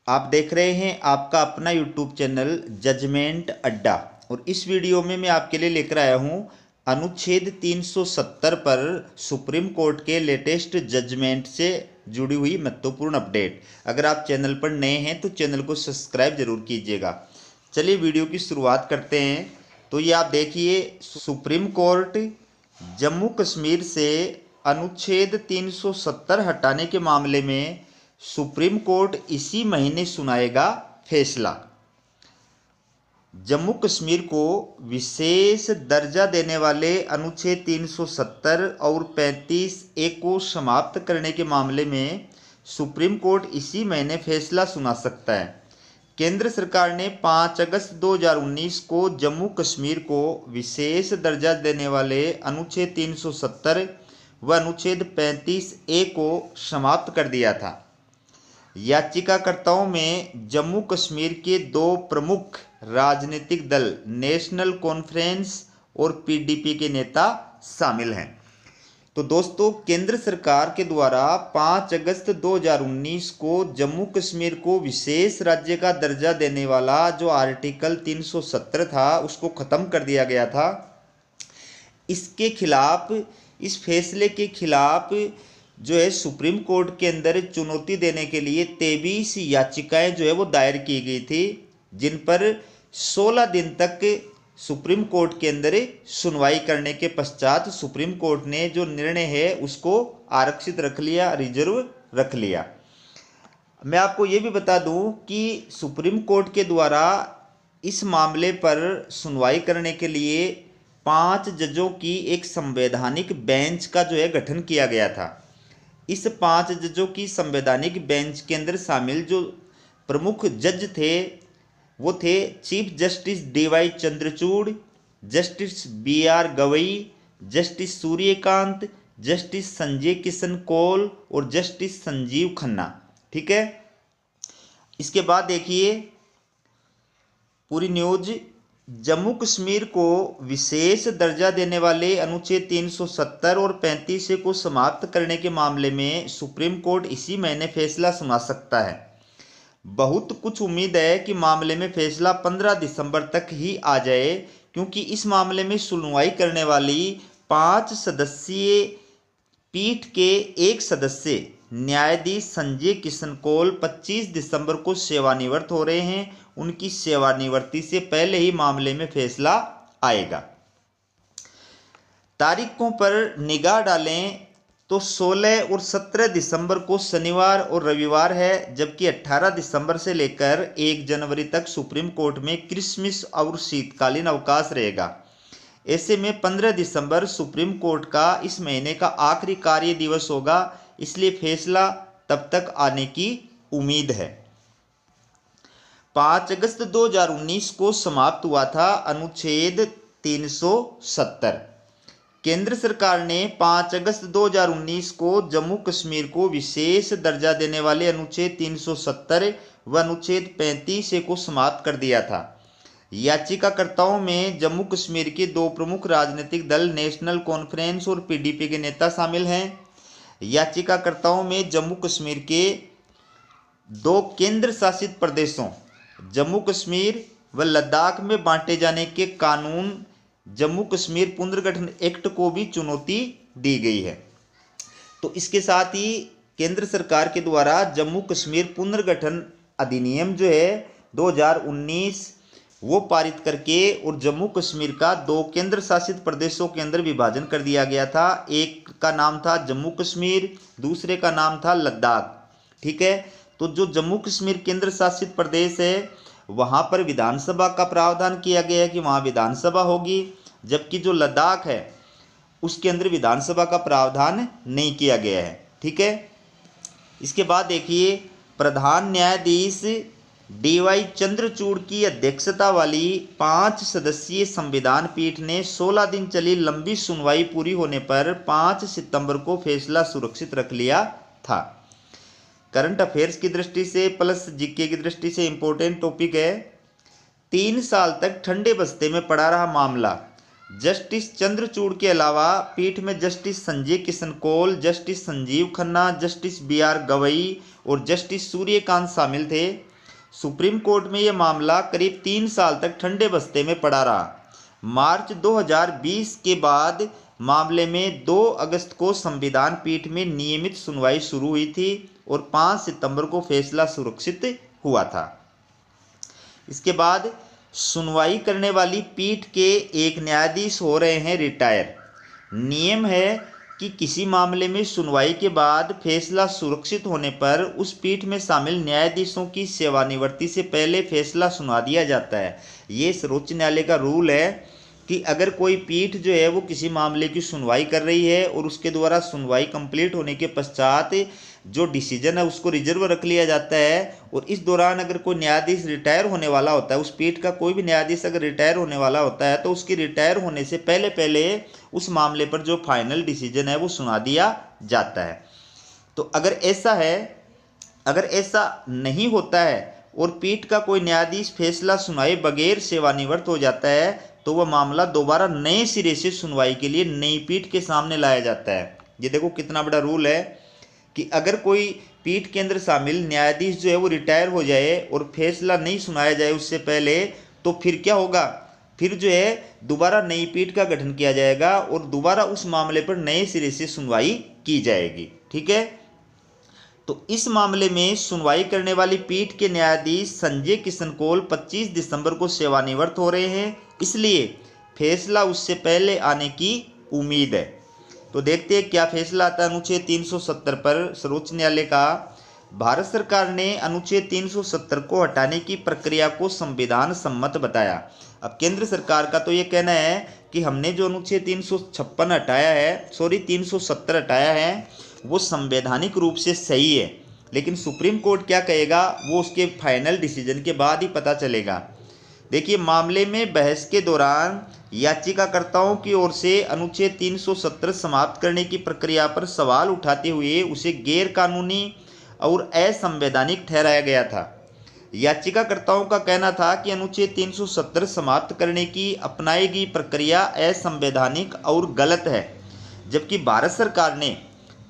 आप देख रहे हैं आपका अपना यूट्यूब चैनल जजमेंट अड्डा। और इस वीडियो में मैं आपके लिए लेकर आया हूं अनुच्छेद 370 पर सुप्रीम कोर्ट के लेटेस्ट जजमेंट से जुड़ी हुई महत्वपूर्ण अपडेट। अगर आप चैनल पर नए हैं तो चैनल को सब्सक्राइब जरूर कीजिएगा। चलिए वीडियो की शुरुआत करते हैं। तो ये आप देखिए, सुप्रीम कोर्ट जम्मू कश्मीर से अनुच्छेद 370 हटाने के मामले में सुप्रीम कोर्ट इसी महीने सुनाएगा फैसला। जम्मू कश्मीर को विशेष दर्जा देने वाले अनुच्छेद 370 और 35A को समाप्त करने के मामले में सुप्रीम कोर्ट इसी महीने फैसला सुना सकता है। केंद्र सरकार ने 5 अगस्त 2019 को जम्मू कश्मीर को विशेष दर्जा देने वाले अनुच्छेद 370 व अनुच्छेद 35A को समाप्त कर दिया था। याचिकाकर्ताओं में जम्मू कश्मीर के दो प्रमुख राजनीतिक दल नेशनल कॉन्फ्रेंस और पीडीपी के नेता शामिल हैं। तो दोस्तों, केंद्र सरकार के द्वारा 5 अगस्त 2019 को जम्मू कश्मीर को विशेष राज्य का दर्जा देने वाला जो आर्टिकल 370 था उसको ख़त्म कर दिया गया था। इसके खिलाफ, इस फैसले के खिलाफ जो है सुप्रीम कोर्ट के अंदर चुनौती देने के लिए 23 याचिकाएं जो है वो दायर की गई थी, जिन पर 16 दिन तक सुप्रीम कोर्ट के अंदर सुनवाई करने के पश्चात सुप्रीम कोर्ट ने जो निर्णय है उसको आरक्षित रख लिया, रिजर्व रख लिया। मैं आपको ये भी बता दूं कि सुप्रीम कोर्ट के द्वारा इस मामले पर सुनवाई करने के लिए 5 जजों की एक संवैधानिक बेंच का जो है गठन किया गया था। इस 5 जजों की संवैधानिक बेंच के अंदर शामिल जो प्रमुख जज थे वो थे chief justice DY Chandrachud, justice BR Gavai, justice Surya Kant, justice Sanjay Kishan Kaul और जस्टिस संजीव खन्ना। ठीक है, इसके बाद देखिए पूरी न्यूज। जम्मू कश्मीर को विशेष दर्जा देने वाले अनुच्छेद 370 और 35A को समाप्त करने के मामले में सुप्रीम कोर्ट इसी महीने फैसला सुना सकता है। बहुत कुछ उम्मीद है कि मामले में फैसला 15 दिसंबर तक ही आ जाए, क्योंकि इस मामले में सुनवाई करने वाली 5 सदस्यीय पीठ के एक सदस्य न्यायाधीश संजय किशन कौल 25 दिसंबर को सेवानिवृत्त हो रहे हैं। उनकी सेवानिवृत्ति से पहले ही मामले में फैसला आएगा। तारीखों पर निगाह डालें तो 16 और 17 दिसंबर को शनिवार और रविवार है, जबकि 18 दिसंबर से लेकर 1 जनवरी तक सुप्रीम कोर्ट में क्रिसमस और शीतकालीन अवकाश रहेगा। ऐसे में 15 दिसंबर सुप्रीम कोर्ट का इस महीने का आखिरी कार्य दिवस होगा, इसलिए फैसला तब तक आने की उम्मीद है। 5 अगस्त 2019 को समाप्त हुआ था अनुच्छेद 370। केंद्र सरकार ने 5 अगस्त 2019 को जम्मू कश्मीर को विशेष दर्जा देने वाले अनुच्छेद 370 व अनुच्छेद 35A को समाप्त कर दिया था। याचिकाकर्ताओं में जम्मू कश्मीर के दो प्रमुख राजनीतिक दल नेशनल कॉन्फ्रेंस और पीडीपी के नेता शामिल हैं। याचिकाकर्ताओं में जम्मू कश्मीर के दो केंद्र शासित प्रदेशों जम्मू कश्मीर व लद्दाख में बांटे जाने के कानून जम्मू कश्मीर पुनर्गठन एक्ट को भी चुनौती दी गई है। तो इसके साथ ही केंद्र सरकार के द्वारा जम्मू कश्मीर पुनर्गठन अधिनियम जो है 2019 वो पारित करके और जम्मू कश्मीर का दो केंद्र शासित प्रदेशों के अंदर विभाजन कर दिया गया था। एक का नाम था जम्मू कश्मीर, दूसरे का नाम था लद्दाख। ठीक है, तो जो जम्मू कश्मीर केंद्र शासित प्रदेश है वहाँ पर विधानसभा का प्रावधान किया गया है कि वहाँ विधानसभा होगी, जबकि जो लद्दाख है उसके अंदर विधानसभा का प्रावधान नहीं किया गया है। ठीक है, इसके बाद देखिए प्रधान न्यायाधीश DY चंद्रचूड़ की अध्यक्षता वाली 5 सदस्यीय संविधान पीठ ने 16 दिन चली लंबी सुनवाई पूरी होने पर 5 सितंबर को फैसला सुरक्षित रख लिया था। करंट अफेयर्स की दृष्टि से प्लस जीके की दृष्टि से इंपॉर्टेंट टॉपिक है। 3 साल तक ठंडे बस्ते में पड़ा रहा मामला। जस्टिस चंद्रचूड़ के अलावा पीठ में justice Sanjay Kishan Kaul, justice Sanjiv Khanna, justice BR Gavai और जस्टिस सूर्यकांत शामिल थे। सुप्रीम कोर्ट में यह मामला करीब 3 साल तक ठंडे बस्ते में पड़ा रहा। मार्च 2020 के बाद मामले में 2 अगस्त को संविधान पीठ में नियमित सुनवाई शुरू हुई थी और 5 सितंबर को फैसला सुरक्षित हुआ था। इसके बाद सुनवाई करने वाली पीठ के एक न्यायाधीश हो रहे हैं रिटायर। नियम है कि किसी मामले में सुनवाई के बाद फैसला सुरक्षित होने पर उस पीठ में शामिल न्यायाधीशों की सेवानिवृत्ति से पहले फैसला सुना दिया जाता है। ये सर्वोच्च न्यायालय का रूल है कि अगर कोई पीठ जो है वो किसी मामले की सुनवाई कर रही है और उसके द्वारा सुनवाई कंप्लीट होने के पश्चात जो डिसीजन है उसको रिजर्व रख लिया जाता है, और इस दौरान अगर कोई न्यायाधीश रिटायर होने वाला होता है, उस पीठ का कोई भी न्यायाधीश अगर रिटायर होने वाला होता है तो उसके रिटायर होने से पहले पहले उस मामले पर जो फाइनल डिसीजन है वो सुना दिया जाता है। तो अगर ऐसा नहीं होता है और पीठ का कोई न्यायाधीश फैसला सुनाए बगैर सेवानिवृत्त हो जाता है तो वह मामला दोबारा नए सिरे से सुनवाई के लिए नई पीठ के सामने लाया जाता है। ये देखो कितना बड़ा रूल है कि अगर कोई पीठ के अंदर शामिल न्यायाधीश जो है वो रिटायर हो जाए और फैसला नहीं सुनाया जाए उससे पहले, तो फिर क्या होगा, फिर जो है दोबारा नई पीठ का गठन किया जाएगा और दोबारा उस मामले पर नए सिरे से सुनवाई की जाएगी। ठीक है, तो इस मामले में सुनवाई करने वाली पीठ के न्यायाधीश संजय किशन कौल 25 दिसंबर को सेवानिवृत्त हो रहे हैं, इसलिए फैसला उससे पहले आने की उम्मीद है। तो देखते हैं क्या फैसला आता है अनुच्छेद 370 पर सर्वोच्च न्यायालय का। भारत सरकार ने अनुच्छेद 370 को हटाने की प्रक्रिया को संविधान सम्मत बताया। अब केंद्र सरकार का तो ये कहना है कि हमने जो अनुच्छेद 370 हटाया है वो संवैधानिक रूप से सही है, लेकिन सुप्रीम कोर्ट क्या कहेगा वो उसके फाइनल डिसीजन के बाद ही पता चलेगा। देखिए, मामले में बहस के दौरान याचिकाकर्ताओं की ओर से अनुच्छेद 370 समाप्त करने की प्रक्रिया पर सवाल उठाते हुए उसे गैर कानूनी और असंवैधानिक ठहराया गया था। याचिकाकर्ताओं का कहना था कि अनुच्छेद 370 समाप्त करने की अपनाई गई प्रक्रिया असंवैधानिक और गलत है, जबकि भारत सरकार ने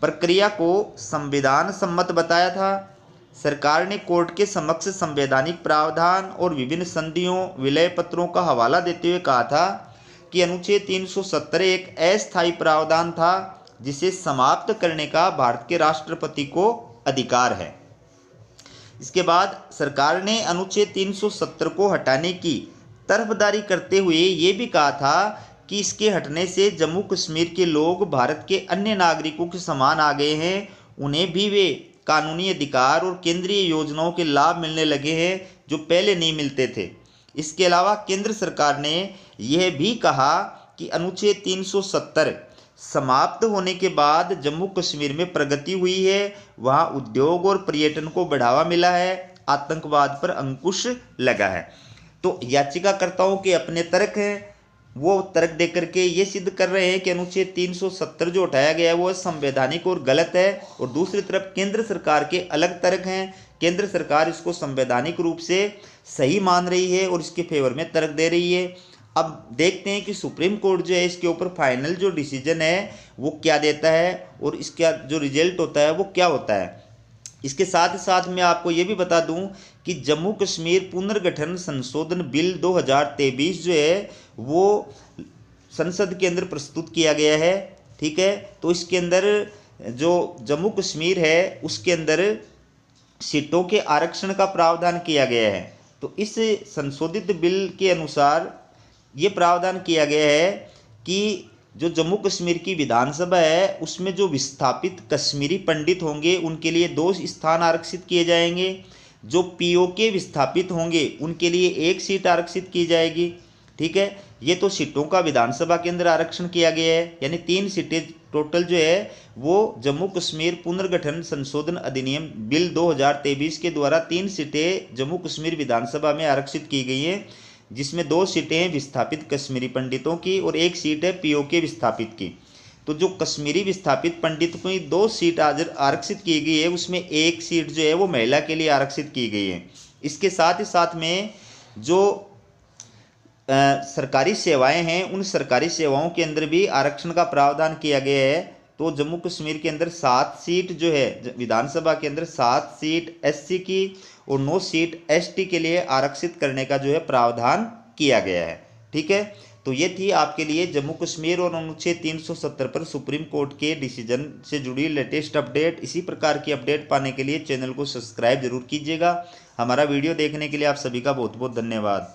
प्रक्रिया को संविधान सम्मत बताया था। सरकार ने कोर्ट के समक्ष संवैधानिक प्रावधान और विभिन्न संधियों विलय पत्रों का हवाला देते हुए कहा था कि अनुच्छेद 370 एक अस्थायी प्रावधान था जिसे समाप्त करने का भारत के राष्ट्रपति को अधिकार है। इसके बाद सरकार ने अनुच्छेद 370 को हटाने की तरफदारी करते हुए ये भी कहा था कि इसके हटने से जम्मू कश्मीर के लोग भारत के अन्य नागरिकों के समान आ गए हैं, उन्हें भी वे कानूनी अधिकार और केंद्रीय योजनाओं के लाभ मिलने लगे हैं जो पहले नहीं मिलते थे। इसके अलावा केंद्र सरकार ने यह भी कहा कि अनुच्छेद 370 समाप्त होने के बाद जम्मू कश्मीर में प्रगति हुई है, वहाँ उद्योग और पर्यटन को बढ़ावा मिला है, आतंकवाद पर अंकुश लगा है। तो याचिकाकर्ताओं के अपने तर्क हैं, वो तर्क दे करके ये सिद्ध कर रहे हैं कि अनुच्छेद 370 जो उठाया गया है वो संवैधानिक और गलत है, और दूसरी तरफ केंद्र सरकार के अलग तर्क हैं। केंद्र सरकार इसको संवैधानिक रूप से सही मान रही है और इसके फेवर में तर्क दे रही है। अब देखते हैं कि सुप्रीम कोर्ट जो है इसके ऊपर फाइनल जो डिसीजन है वो क्या देता है और इसका जो रिजल्ट होता है वो क्या होता है। इसके साथ ही साथ मैं आपको ये भी बता दूं कि जम्मू कश्मीर पुनर्गठन संशोधन बिल 2023 जो है वो संसद के अंदर प्रस्तुत किया गया है। ठीक है, तो इसके अंदर जो जम्मू कश्मीर है उसके अंदर सीटों के आरक्षण का प्रावधान किया गया है। तो इस संशोधित बिल के अनुसार ये प्रावधान किया गया है कि जो जम्मू कश्मीर की विधानसभा है उसमें जो विस्थापित कश्मीरी पंडित होंगे उनके लिए 2 स्थान आरक्षित किए जाएंगे, जो पीओके विस्थापित होंगे उनके लिए 1 सीट आरक्षित की जाएगी। ठीक है, ये तो सीटों का विधानसभा के अंदर आरक्षण किया गया है, यानी 3 सीटें टोटल जो है वो जम्मू कश्मीर पुनर्गठन संशोधन अधिनियम बिल 2023 के द्वारा 3 सीटें जम्मू कश्मीर विधानसभा में आरक्षित की गई हैं, जिसमें 2 सीटें हैं विस्थापित कश्मीरी पंडितों की और 1 सीट है पीओके विस्थापित की। तो जो कश्मीरी विस्थापित पंडित को 2 सीट आरक्षित की गई है उसमें 1 सीट जो है वो महिला के लिए आरक्षित की गई है। इसके साथ ही साथ में जो सरकारी सेवाएं हैं उन सरकारी सेवाओं के अंदर भी आरक्षण का प्रावधान किया गया है। तो जम्मू कश्मीर के अंदर 7 सीट जो है विधानसभा के अंदर 7 सीट एससी की और 9 सीट एसटी के लिए आरक्षित करने का जो है प्रावधान किया गया है। ठीक है, तो ये थी आपके लिए जम्मू कश्मीर और अनुच्छेद 370 पर सुप्रीम कोर्ट के डिसीजन से जुड़ी लेटेस्ट अपडेट। इसी प्रकार की अपडेट पाने के लिए चैनल को सब्सक्राइब जरूर कीजिएगा। हमारा वीडियो देखने के लिए आप सभी का बहुत बहुत धन्यवाद।